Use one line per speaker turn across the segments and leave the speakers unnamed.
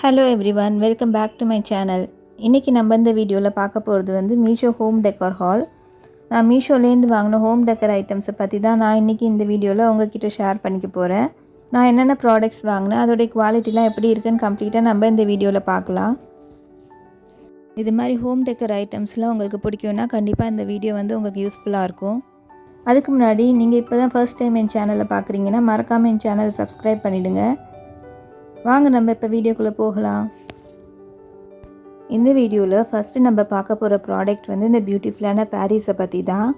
Hello everyone, welcome back to my channel. இன்றைக்கி நம்ம இந்த வீடியோவில் பார்க்க போகிறது வந்து மீஷோ ஹோம் டெக்கர் ஹால். நான் மீஷோலேருந்து வாங்கின ஹோம் டெக்கர் ஐட்டம்ஸை பற்றி தான் நான் இன்றைக்கி இந்த வீடியோவில் உங்ககிட்ட ஷேர் பண்ணிக்க போகிறேன். நான் என்னென்ன ப்ராடக்ட்ஸ் வாங்கினேன், அதோடைய குவாலிட்டிலாம் எப்படி இருக்குன்னு கம்ப்ளீட்டாக நம்ம இந்த வீடியோவில் பார்க்கலாம். இது மாதிரி ஹோம் டெக்கர் ஐட்டம்ஸ்லாம் உங்களுக்கு பிடிக்கும்னா கண்டிப்பாக இந்த வீடியோ வந்து உங்களுக்கு யூஸ்ஃபுல்லாக இருக்கும். அதுக்கு முன்னாடி நீங்கள் இப்போ தான் ஃபர்ஸ்ட் டைம் என் சேனலை பார்க்குறீங்கன்னா மறக்காமல் என் சேனலை சப்ஸ்கிரைப் பண்ணிவிடுங்க. வாங்க நம்ம இப்போ வீடியோக்குள்ளே போகலாம். இந்த வீடியோவில் ஃபஸ்ட்டு நம்ம பார்க்க போகிற ப்ராடக்ட் வந்து இந்த பியூட்டிஃபுல்லான ஃபேரீஸை பற்றி தான்.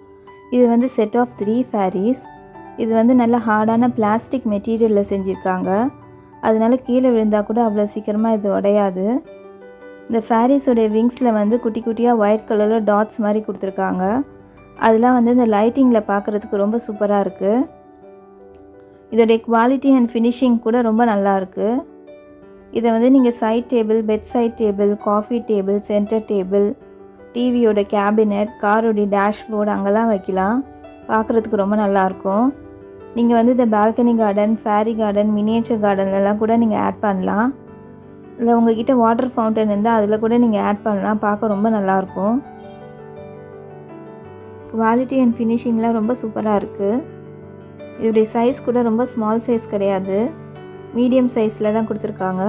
இது வந்து செட் ஆஃப் 3 ஃபேரீஸ். இது வந்து நல்ல ஹார்டான பிளாஸ்டிக் மெட்டீரியலில் செஞ்சுருக்காங்க. அதனால கீழே விழுந்தால் கூட அவ்வளோ சீக்கிரமாக இது உடையாது. இந்த ஃபேரீஸோடைய விங்ஸில் வந்து குட்டி குட்டியாக ஒயிட் கலரில் டாட்ஸ் மாதிரி கொடுத்துருக்காங்க. அதெல்லாம் வந்து இந்த லைட்டிங்கில் பார்க்குறதுக்கு ரொம்ப சூப்பராக இருக்குது. இதோடைய குவாலிட்டி அண்ட் ஃபினிஷிங் கூட ரொம்ப நல்லாயிருக்கு. இதை வந்து நீங்கள் side table, bed side table, coffee table, centre table, டிவியோட கேபினெட், காரோடைய டேஷ்போர்டு அங்கெல்லாம் வைக்கலாம். பார்க்குறதுக்கு ரொம்ப நல்லாயிருக்கும். நீங்கள் வந்து இந்த balcony garden, fairy garden, miniature கார்டன்லலாம் கூட நீங்கள் ஆட் பண்ணலாம். இல்லை உங்கள்கிட்ட வாட்டர் ஃபவுண்டன் இருந்தால் அதில் கூட நீங்கள் ஆட் பண்ணலாம். பார்க்க ரொம்ப நல்லாயிருக்கும். குவாலிட்டி அண்ட் ஃபினிஷிங்லாம் ரொம்ப சூப்பராக இருக்குது. இதோடைய சைஸ் கூட ரொம்ப ஸ்மால் சைஸ் கிடையாது, மீடியம் சைஸில் தான் கொடுத்துருக்காங்க.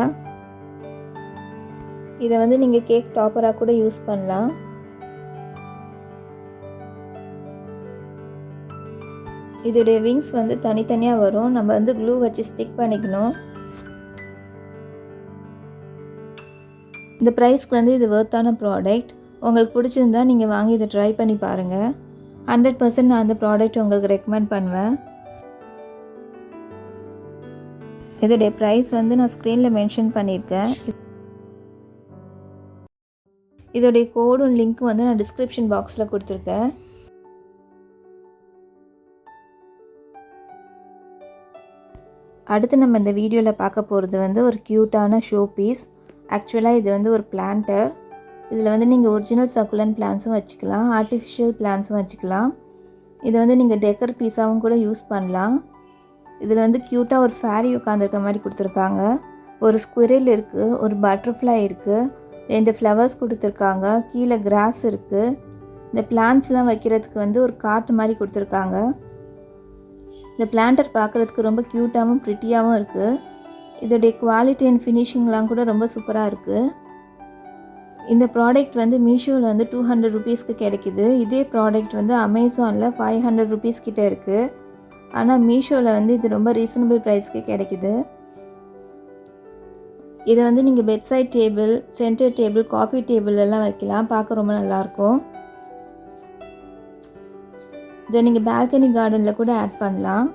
இதை வந்து நீங்கள் கேக் டாப்பராக கூட யூஸ் பண்ணலாம். இதோடைய விங்ஸ் வந்து தனித்தனியாக வரும். நம்ம வந்து க்ளூ வச்சு ஸ்டிக் பண்ணிக்கணும். இந்த ப்ரைஸ்க்கு வந்து இது வர்த்தான ப்ராடக்ட். உங்களுக்கு பிடிச்சிருந்தா நீங்கள் வாங்கி இதை ட்ரை பண்ணி பாருங்கள். 100% நான் அந்த ப்ராடக்ட் உங்களுக்கு ரெக்கமெண்ட் பண்ணுவேன். இதோடைய ப்ரைஸ் வந்து நான் ஸ்க்ரீனில் மென்ஷன் பண்ணியிருக்கேன். இதோடைய கோடும் லிங்க்கும் வந்து நான் டிஸ்கிரிப்ஷன் பாக்ஸில் கொடுத்துருக்கேன். அடுத்து நம்ம இந்த வீடியோவில் பார்க்க போகிறது வந்து ஒரு க்யூட்டான ஷோ பீஸ். ஆக்சுவலாக இது வந்து ஒரு பிளான்டர். இதில் வந்து நீங்கள் ஒரிஜினல் சக்குலன் பிளான்ஸும் வச்சுக்கலாம், ஆர்டிஃபிஷியல் பிளான்ஸும் வச்சுக்கலாம். இதை வந்து நீங்கள் டெக்கர் பீஸாகவும் கூட யூஸ் பண்ணலாம். இதில் வந்து க்யூட்டாக ஒரு ஃபேரி உட்காந்துருக்க மாதிரி கொடுத்துருக்காங்க. ஒரு ஸ்குரில் இருக்குது, ஒரு பட்டர்ஃப்ளை இருக்குது, 2 ஃப்ளவர்ஸ் கொடுத்துருக்காங்க, கீழே கிராஸ் இருக்குது. இந்த பிளான்ட்ஸ்லாம் வைக்கிறதுக்கு வந்து ஒரு காட்டு மாதிரி கொடுத்துருக்காங்க. இந்த பிளான்டர் பார்க்குறதுக்கு ரொம்ப க்யூட்டாகவும் ப்ரிட்டியாகவும் இருக்குது. இதோடைய குவாலிட்டி அண்ட் ஃபினிஷிங்லாம் கூட ரொம்ப சூப்பராக இருக்குது. இந்த ப்ராடக்ட் வந்து மீஷோவில் வந்து 200 ருபீஸ்க்கு கிடைக்கிது. இதே ப்ராடக்ட் வந்து அமேசானில் 500 ருபீஸ் கிட்டே இருக்குது. ஆனால் மீஷோவில் வந்து இது ரொம்ப ரீசனபிள் ப்ரைஸ்க்கு கிடைக்கிது. இதை வந்து நீங்கள் bed side table, centre table, coffee table எல்லாம் வைக்கலாம். பார்க்க ரொம்ப நல்லாயிருக்கும். இதை நீங்கள் பால்கனி கார்டனில் கூட ஆட் பண்ணலாம்.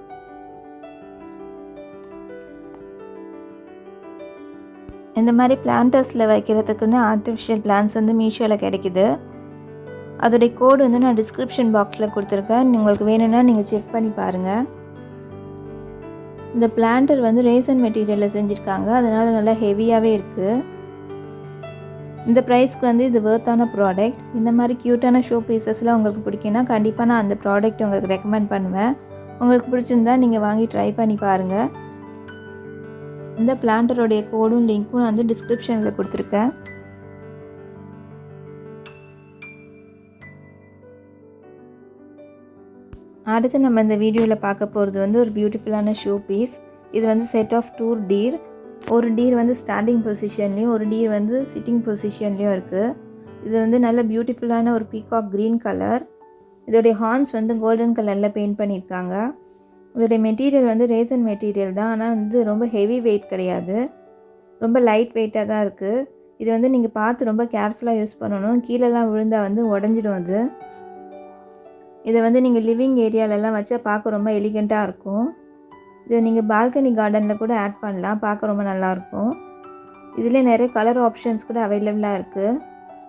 இந்த மாதிரி பிளான்டர்ஸில் வைக்கிறதுக்குன்னு ஆர்டிஃபிஷியல் பிளான்ஸ் வந்து மீஷோவில் கிடைக்கிது. அதோடைய கோடு வந்து நான் டிஸ்கிரிப்ஷன் பாக்ஸில் கொடுத்துருக்கேன். உங்களுக்கு வேணும்னா நீங்கள் செக் பண்ணி பாருங்கள். இந்த பிளான்டர் வந்து ரேசன் மெட்டீரியலில் செஞ்சுருக்காங்க. அதனால் நல்லா ஹெவியாகவே இருக்குது. இந்த ப்ரைஸ்க்கு வந்து இது வர்த்தான ப்ராடக்ட். இந்த மாதிரி க்யூட்டான ஷோ பீசஸ்லாம் உங்களுக்கு பிடிக்குன்னா கண்டிப்பாக நான் அந்த ப்ராடக்ட் உங்களுக்கு ரெக்கமெண்ட் பண்ணுவேன். உங்களுக்கு பிடிச்சிருந்தா நீங்கள் வாங்கி ட்ரை பண்ணி பாருங்கள். இந்த பிளான்டருடைய கோடும் லிங்க்கும் நான் வந்து டிஸ்கிரிப்ஷனில் கொடுத்துருக்கேன். அடுத்து நம்ம இந்த வீடியோவில் பார்க்க போகிறது வந்து ஒரு பியூட்டிஃபுல்லான ஷோ பீஸ். இது வந்து செட் ஆஃப் 2 டீர். ஒரு டீர் வந்து ஸ்டாண்டிங் பொசிஷன்லேயும், ஒரு டீர் வந்து சிட்டிங் பொசிஷன்லேயும் இருக்குது. இது வந்து நல்ல பியூட்டிஃபுல்லான ஒரு பீகாக் க்ரீன் கலர். இதோடைய ஹார்ன்ஸ் வந்து கோல்டன் கலரில் பெயிண்ட் பண்ணியிருக்காங்க. இதோடைய மெட்டீரியல் வந்து ரேசன் மெட்டீரியல் தான், ஆனால் வந்து ரொம்ப ஹெவி வெயிட் கிடையாது, ரொம்ப லைட் வெயிட்டாக தான் இருக்குது. இது வந்து நீங்கள் பார்த்து ரொம்ப கேர்ஃபுல்லாக யூஸ் பண்ணணும். கீழெல்லாம் விழுந்தால் வந்து உடஞ்சிடும். அது இதை வந்து நீங்கள் லிவிங் ஏரியாலெல்லாம் வச்சா பார்க்க ரொம்ப எலிகண்ட்டாக இருக்கும். இதை நீங்கள் பால்கனி கார்டனில் கூட ஆட் பண்ணலாம். பார்க்க ரொம்ப நல்லாயிருக்கும். இதில் நிறைய கலர் ஆப்ஷன்ஸ் கூட அவைலபிளாக இருக்குது.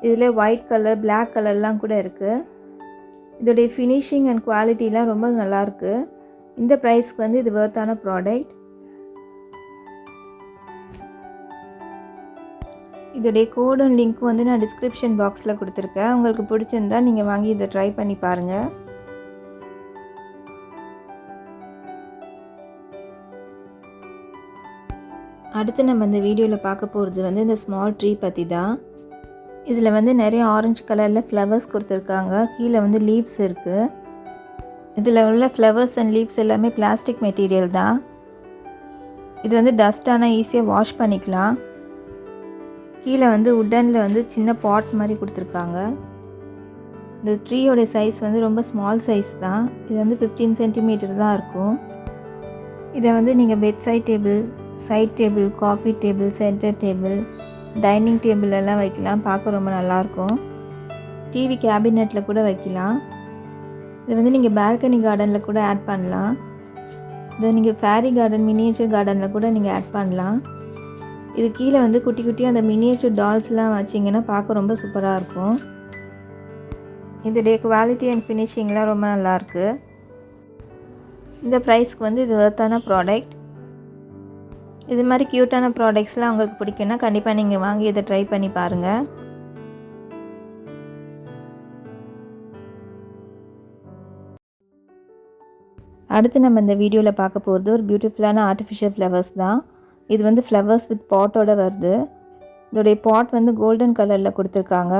இதில் ஒயிட் கலர், பிளாக் கலர்லாம் கூட இருக்குது. இதோடைய ஃபினிஷிங் அண்ட் குவாலிட்டிலாம் ரொம்ப நல்லாயிருக்கு. இந்த ப்ரைஸ்க்கு வந்து இது வர்த்தான ப்ராடக்ட். இதோடைய கோடும் லிங்க்கும் வந்து நான் டிஸ்கிரிப்ஷன் பாக்ஸில் கொடுத்துருக்கேன். உங்களுக்கு பிடிச்சிருந்தா நீங்கள் வாங்கி இதை ட்ரை பண்ணி பாருங்கள். அடுத்து நம்ம இந்த வீடியோவில் பார்க்க போகிறது வந்து இந்த ஸ்மால் ட்ரீ பற்றி தான். இதில் வந்து நிறைய ஆரஞ்சு கலரில் ஃப்ளவர்ஸ் கொடுத்துருக்காங்க. கீழே வந்து லீவ்ஸ் இருக்குது. இதில் உள்ள ஃப்ளவர்ஸ் அண்ட் லீவ்ஸ் எல்லாமே பிளாஸ்டிக் மெட்டீரியல் தான். இது வந்து டஸ்டான ஈஸியாக வாஷ் பண்ணிக்கலாம். கீழே வந்து உட்டனில் வந்து சின்ன பாட் மாதிரி கொடுத்துருக்காங்க. இந்த ட்ரீயோட சைஸ் வந்து ரொம்ப ஸ்மால் சைஸ் தான். இது வந்து 15 சென்டிமீட்டர் தான் இருக்கும். இதை வந்து நீங்கள் bed side table, coffee table, centre table, dining table எல்லாம் வைக்கலாம். பார்க்க ரொம்ப நல்லாயிருக்கும். டிவி கேபினெட்டில் கூட வைக்கலாம். இதை வந்து நீங்கள் பால்கனி கார்டனில் கூட ஆட் பண்ணலாம். இதை நீங்கள் ஃபேரி கார்டன், மினியேச்சர் கார்டனில் கூட நீங்கள் ஆட் பண்ணலாம். இது கீழே வந்து குட்டி குட்டியாக அந்த மினியேச்சர் டால்ஸ்லாம் வச்சிங்கன்னா பார்க்க ரொம்ப சூப்பராக இருக்கும். இதோடைய குவாலிட்டி அண்ட் ஃபினிஷிங்லாம் ரொம்ப நல்லாயிருக்கு. இந்த ப்ரைஸ்க்கு வந்து இது ஒர்த்தான ப்ராடக்ட். இது மாதிரி க்யூட்டான ப்ராடக்ட்ஸ்லாம் உங்களுக்கு பிடிக்குன்னா கண்டிப்பாக நீங்கள் வாங்கி இதை ட்ரை பண்ணி பாருங்கள். அடுத்து நம்ம இந்த வீடியோவில் பார்க்க போகிறது ஒரு பியூட்டிஃபுல்லான ஆர்டிஃபிஷியல் ஃப்ளவர்ஸ் தான். இது வந்து ஃப்ளவர்ஸ் வித் பாட்டோட வருது. இதோடைய பாட் வந்து கோல்டன் கலரில் கொடுத்துருக்காங்க.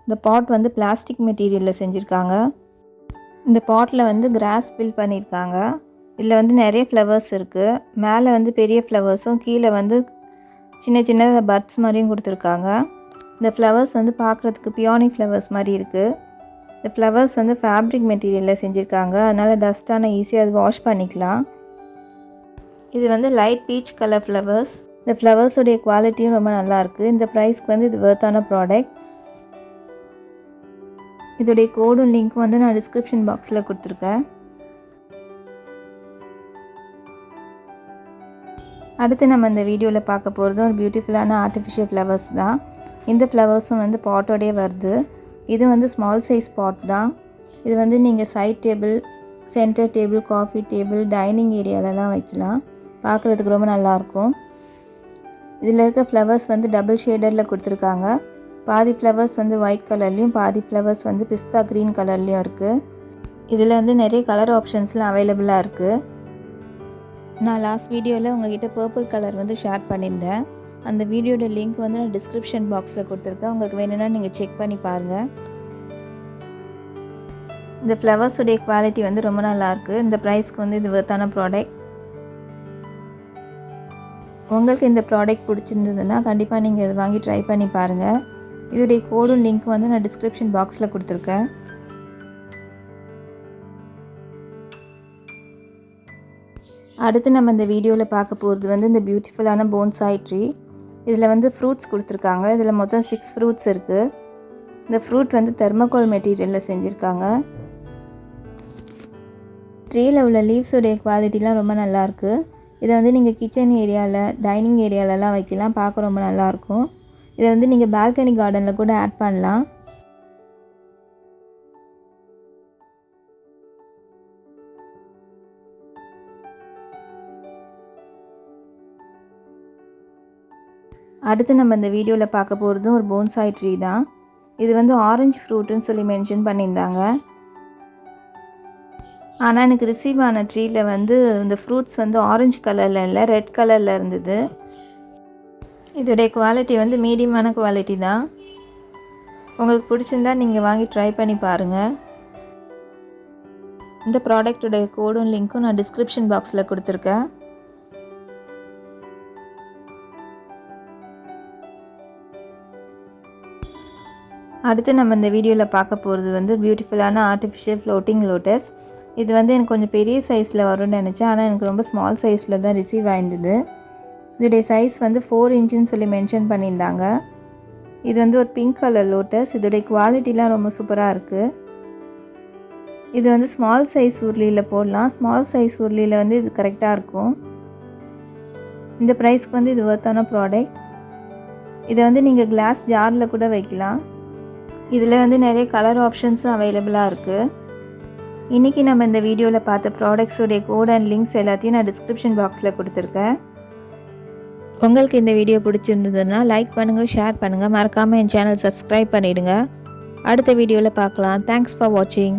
இந்த பாட் வந்து பிளாஸ்டிக் மெட்டீரியலில் செஞ்சுருக்காங்க. இந்த பாட்டில் வந்து கிராஸ் ஃபில் பண்ணியிருக்காங்க. இதில் வந்து நிறைய ஃப்ளவர்ஸ் இருக்குது. மேலே வந்து பெரிய ஃப்ளவர்ஸும் கீழே வந்து சின்ன சின்ன பட்ஸ் மாதிரியும் கொடுத்துருக்காங்க. இந்த ஃப்ளவர்ஸ் வந்து பார்க்குறதுக்கு பியானி ஃப்ளவர்ஸ் மாதிரி இருக்குது. இந்த ஃப்ளவர்ஸ் வந்து ஃபேப்ரிக் மெட்டீரியலில் செஞ்சுருக்காங்க. அதனால் டஸ்ட்டான ஈஸியாக அது வாஷ் பண்ணிக்கலாம். இது வந்து லைட் பீச் கலர் ஃப்ளவர்ஸ். இந்த ஃப்ளவர்ஸோடைய குவாலிட்டியும் ரொம்ப நல்லாயிருக்கு. இந்த ப்ரைஸ்க்கு வந்து இது ஒர்த்தான ப்ராடக்ட். இதோடைய கோடும் லிங்க்கும் வந்து நான் டிஸ்கிரிப்ஷன் பாக்ஸில் கொடுத்துருக்கேன். அடுத்து நம்ம இந்த வீடியோவில் பார்க்க போகிறது ஒரு பியூட்டிஃபுல்லான ஆர்டிஃபிஷியல் ஃப்ளவர்ஸ் தான். இந்த ஃப்ளவர்ஸும் வந்து பாட்டோடே வருது. இது வந்து ஸ்மால் சைஸ் பாட் தான். இது வந்து நீங்கள் side table, centre table, coffee table, dining ஏரியாலலாம் வைக்கலாம். பார்க்குறதுக்கு ரொம்ப நல்லாயிருக்கும். இதில் இருக்க ஃப்ளவர்ஸ் வந்து டபுள் ஷேடரில் கொடுத்துருக்காங்க. பாதி ஃப்ளவர்ஸ் வந்து ஒயிட் கலர்லேயும் பாதி ஃப்ளவர்ஸ் வந்து பிஸ்தா க்ரீன் கலர்லேயும் இருக்குது. இதில் வந்து நிறைய கலர் ஆப்ஷன்ஸ்லாம் அவைலபிளாக இருக்குது. நான் லாஸ்ட் வீடியோவில் உங்கள்கிட்ட பர்பிள் கலர் வந்து ஷேர் பண்ணியிருந்தேன். அந்த வீடியோட லிங்க் வந்து நான் டிஸ்கிரிப்ஷன் பாக்ஸில் கொடுத்துருக்கேன். உங்களுக்கு வேணும்னா நீங்கள் செக் பண்ணி பாருங்கள். இந்த ஃப்ளவர்ஸுடைய குவாலிட்டி வந்து ரொம்ப நல்லாயிருக்கு. இந்த ப்ரைஸ்க்கு வந்து இது ஒர்த்தான ப்ராடக்ட். உங்களுக்கு இந்த ப்ராடக்ட் பிடிச்சிருந்ததுன்னா கண்டிப்பாக நீங்கள் இதை வாங்கி ட்ரை பண்ணி பாருங்கள். இதோடைய கோடும் லிங்க் வந்து நான் டிஸ்கிரிப்ஷன் பாக்ஸில் கொடுத்துருக்கேன். அடுத்து நம்ம இந்த வீடியோவில் பார்க்க போகிறது வந்து இந்த பியூட்டிஃபுல்லான போன்சாய் ட்ரீ. இதில் வந்து ஃப்ரூட்ஸ் கொடுத்துருக்காங்க. இதில் மொத்தம் 6 ஃப்ரூட்ஸ் இருக்குது. இந்த ஃப்ரூட் வந்து தெர்மோகோல் மெட்டீரியலில் செஞ்சுருக்காங்க. ட்ரீயில் உள்ள லீவ்ஸோடைய குவாலிட்டிலாம் ரொம்ப நல்லாயிருக்கு. இதை வந்து நீங்கள் கிச்சன் ஏரியாவில், டைனிங் ஏரியாலலாம் வைக்கலாம். பார்க்க ரொம்ப நல்லாயிருக்கும். இதை வந்து நீங்கள் பால்கனி கார்டனில் கூட ஆட் பண்ணலாம். அடுத்து நம்ம இந்த வீடியோவில் பார்க்க போகிறதும் ஒரு போன்சாய் ட்ரீ தான். இது வந்து ஆரஞ்சு ஃப்ரூட்டுன்னு சொல்லி மென்ஷன் பண்ணியிருந்தாங்க. ஆனால் எனக்கு ரிசீவ் ஆன ட்ரீயில் வந்து இந்த ஃப்ரூட்ஸ் வந்து ஆரஞ்சு கலரில் இல்லை, ரெட் கலரில் இருந்தது. இதோடைய குவாலிட்டி வந்து மீடியமான குவாலிட்டி தான். உங்களுக்கு பிடிச்சிருந்தா நீங்கள் வாங்கி ட்ரை பண்ணி பாருங்கள். இந்த ப்ராடக்டோடைய கோடும் லிங்க்கும் நான் டிஸ்கிரிப்ஷன் பாக்ஸில் கொடுத்துருக்கேன். அடுத்து நம்ம இந்த வீடியோவில் பார்க்க போகிறது வந்து பியூட்டிஃபுல்லான ஆர்டிஃபிஷியல் ஃப்ளோட்டிங் லோட்டஸ். இது வந்து எனக்கு கொஞ்சம் பெரிய சைஸில் வரும்னு நினச்சேன். ஆனால் எனக்கு ரொம்ப ஸ்மால் சைஸில் தான் ரிசீவ் ஆயிருந்தது. இதோடைய சைஸ் வந்து 4 இன்ச்சுன்னு சொல்லி மென்ஷன் பண்ணியிருந்தாங்க. இது வந்து ஒரு பிங்க் கலர் லோட்டஸ். இதோடைய குவாலிட்டிலாம் ரொம்ப சூப்பராக இருக்குது. இது வந்து ஸ்மால் சைஸ் உருளியில் போடலாம். ஸ்மால் சைஸ் உருளியில் வந்து இது கரெக்டாக இருக்கும். இந்த ப்ரைஸ்க்கு வந்து இது ஒர்த்தான ப்ராடக்ட். இதை வந்து நீங்கள் கிளாஸ் ஜாரில் கூட வைக்கலாம். இதில் வந்து நிறைய கலர் ஆப்ஷன்ஸும் அவைலபிளாக இருக்குது. இன்றைக்கி நம்ம இந்த வீடியோவில் பார்த்த ப்ராடக்ட்ஸோடைய கோட் அண்ட் லிங்க்ஸ் எல்லாத்தையும் நான் டிஸ்கிரிப்ஷன் பாக்ஸில் கொடுத்துருக்கேன். உங்களுக்கு இந்த வீடியோ பிடிச்சிருந்ததுன்னா லைக் பண்ணுங்கள், ஷேர் பண்ணுங்கள். மறக்காமல் என் சேனல் சப்ஸ்கிரைப் பண்ணிவிடுங்க. அடுத்த வீடியோவில் பார்க்கலாம். தேங்க்ஸ் ஃபார் வாட்சிங்.